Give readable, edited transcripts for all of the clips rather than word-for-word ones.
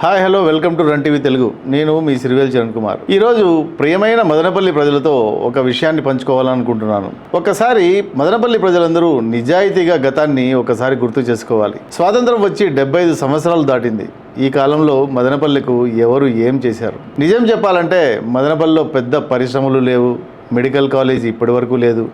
Hi hello welcome to run TV Telugu. నేను మీ సిరివేల్ చరణ్ కుమార్. ఈరోజు ప్రియమైన మదనపల్లి ప్రజలతో ఒక విషయాన్ని పంచుకోవాలనుకుంటున్నాను. ఒకసారి మదనపల్లి ప్రజలందరూ నిజాయితీగా గతాన్ని ఒకసారి గుర్తు చేసుకోవాలి. స్వాతంత్రం వచ్చి 75 సంవత్సరాలు దాటింది. ఈ కాలంలో మదనపల్లికు ఎవరు ఏం చేశారు? నిజం చెప్పాలంటే మదనపల్లిలో పెద్ద పరిశ్రమలు లేవు, మెడికల్ కాలేజ్ ఇప్పటి వరకు లేదు,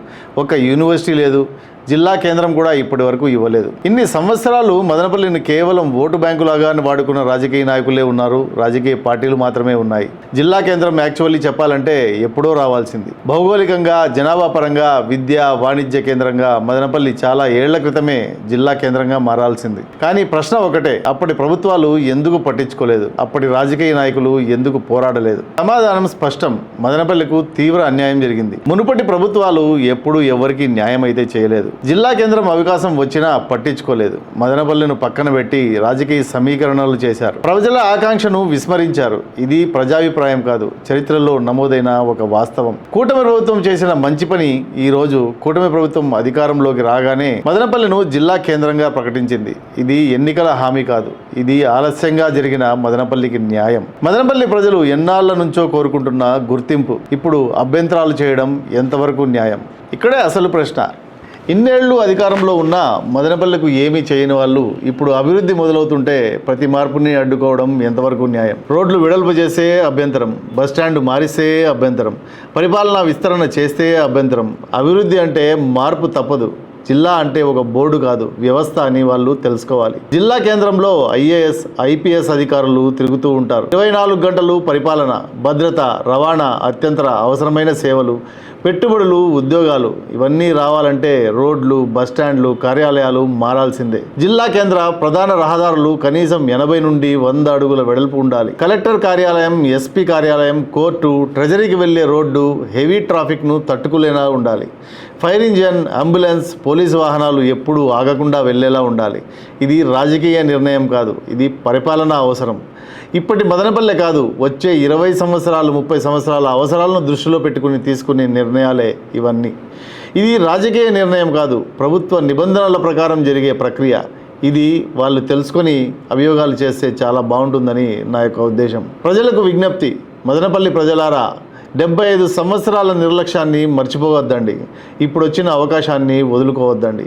ఒక యూనివర్సిటీ లేదు, జిల్లా కేంద్రం కూడా ఇప్పటి వరకు ఇవ్వలేదు. ఇన్ని సంవత్సరాలు మదనపల్లిని కేవలం ఓటు బ్యాంకులాగా వాడుకున్న రాజకీయ నాయకులే ఉన్నారు, రాజకీయ పార్టీలు మాత్రమే ఉన్నాయి. జిల్లా కేంద్రం యాక్చువల్లీ చెప్పాలంటే ఎప్పుడో రావాల్సింది. భౌగోళికంగా, జనాభా పరంగా, విద్య వాణిజ్య కేంద్రంగా మదనపల్లి చాలా ఏళ్ల క్రితమే జిల్లా కేంద్రంగా మారాల్సింది. కానీ ప్రశ్న ఒకటే, అప్పటి ప్రభుత్వాలు ఎందుకు పట్టించుకోలేదు? అప్పటి రాజకీయ నాయకులు ఎందుకు పోరాడలేదు? సమాధానం స్పష్టం. మదనపల్లికు తీవ్ర అన్యాయం జరిగింది. మునుపటి ప్రభుత్వాలు ఎప్పుడూ ఎవరికి న్యాయం అయితే చేయలేదు. జిల్లా కేంద్రం అవకాశం వచ్చినా పట్టించుకోలేదు. మదనపల్లిను పక్కన పెట్టి రాజకీయ సమీకరణలు చేశారు. ప్రజల ఆకాంక్షను విస్మరించారు. ఇది ప్రజాభిప్రాయం కాదు, చరిత్రలో నమోదైన ఒక వాస్తవం. కూటమి ప్రభుత్వం చేసిన మంచి పని ఈ రోజు కూటమి ప్రభుత్వం అధికారంలోకి రాగానే మదనపల్లిను జిల్లా కేంద్రంగా ప్రకటించింది. ఇది ఎన్నికల హామీ కాదు, ఇది ఆలస్యంగా జరిగిన మదనపల్లికి న్యాయం. మదనపల్లి ప్రజలు ఎన్నాళ్ల నుంచో కోరుకుంటున్న గుర్తింపు ఇప్పుడు అభ్యంతరాలు చేయడం ఎంతవరకు న్యాయం? ఇక్కడే అసలు ప్రశ్న. ఇన్నేళ్లు అధికారంలో ఉన్న మదనపల్లికి ఏమీ చేయని వాళ్ళు ఇప్పుడు అభివృద్ధి మొదలవుతుంటే ప్రతి మార్పుని అడ్డుకోవడం ఎంతవరకు న్యాయం? రోడ్లు వెడల్పు చేసే అభ్యంతరం, బస్టాండ్ మారిస్తే అభ్యంతరం, పరిపాలనా విస్తరణ చేస్తే అభ్యంతరం. అభివృద్ధి అంటే మార్పు తప్పదు. జిల్లా అంటే ఒక బోర్డు కాదు, వ్యవస్థ అని వాళ్ళు తెలుసుకోవాలి. జిల్లా కేంద్రంలో ఐఏఎస్, ఐపీఎస్ అధికారులు తిరుగుతూ ఉంటారు. 24 గంటలు పరిపాలన, భద్రత, రవాణా, అత్యంత అవసరమైన సేవలు, పెట్టుబడులు, ఉద్యోగాలు ఇవన్నీ రావాలంటే రోడ్లు, బస్టాండ్లు, కార్యాలయాలు మారాల్సిందే. జిల్లా కేంద్ర ప్రధాన రహదారులు కనీసం 80 నుండి 100 అడుగుల వెడల్పు ఉండాలి. కలెక్టర్ కార్యాలయం, ఎస్పీ కార్యాలయం, కోర్టు, ట్రెజరీకి వెళ్లే రోడ్డు హెవీ ట్రాఫిక్ను తట్టుకునేలా ఉండాలి. ఫైర్ ఇంజన్, అంబులెన్స్, పోలీసు వాహనాలు ఎప్పుడూ ఆగకుండా వెళ్లేలా ఉండాలి. ఇది రాజకీయ నిర్ణయం కాదు, ఇది పరిపాలనా అవసరం. ఇప్పటి మదనపల్లె కాదు, వచ్చే 20 సంవత్సరాలు 30 సంవత్సరాల అవసరాలను దృష్టిలో పెట్టుకుని తీసుకునే నిర్ణయాలే ఇవన్నీ. ఇది రాజకీయ నిర్ణయం కాదు, ప్రభుత్వ నిబంధనల ప్రకారం జరిగే ప్రక్రియ. ఇది వాళ్ళు తెలుసుకొని అభియోగాలు చేస్తే చాలా బాగుంటుందని నా యొక్క ఉద్దేశం. ప్రజలకు విజ్ఞప్తి, మదనపల్లి ప్రజలారా, 75 సంవత్సరాల నిర్లక్ష్యాన్ని మర్చిపోవద్దండి. ఇప్పుడు వచ్చిన అవకాశాన్ని వదులుకోవద్దండి.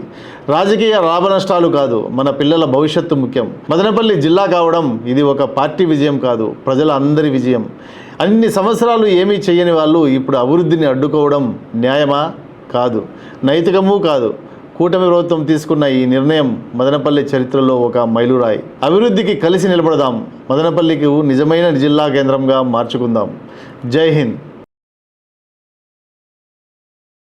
రాజకీయ లాభ నష్టాలు కాదు, మన పిల్లల భవిష్యత్తు ముఖ్యం. మదనపల్లి జిల్లా కావడం ఇది ఒక పార్టీ విజయం కాదు, ప్రజల అందరి విజయం. అన్ని సంవత్సరాలు ఏమీ చేయని వాళ్ళు ఇప్పుడు అభివృద్ధిని అడ్డుకోవడం న్యాయమా? కాదు, నైతికమూ కాదు. కూటమి ప్రభుత్వం తీసుకున్న ఈ నిర్ణయం మదనపల్లి చరిత్రలో ఒక మైలురాయి. అభివృద్ధికి కలిసి నిలబడదాం, మదనపల్లికి నిజమైన జిల్లా కేంద్రంగా మార్చుకుందాం. జై హింద్.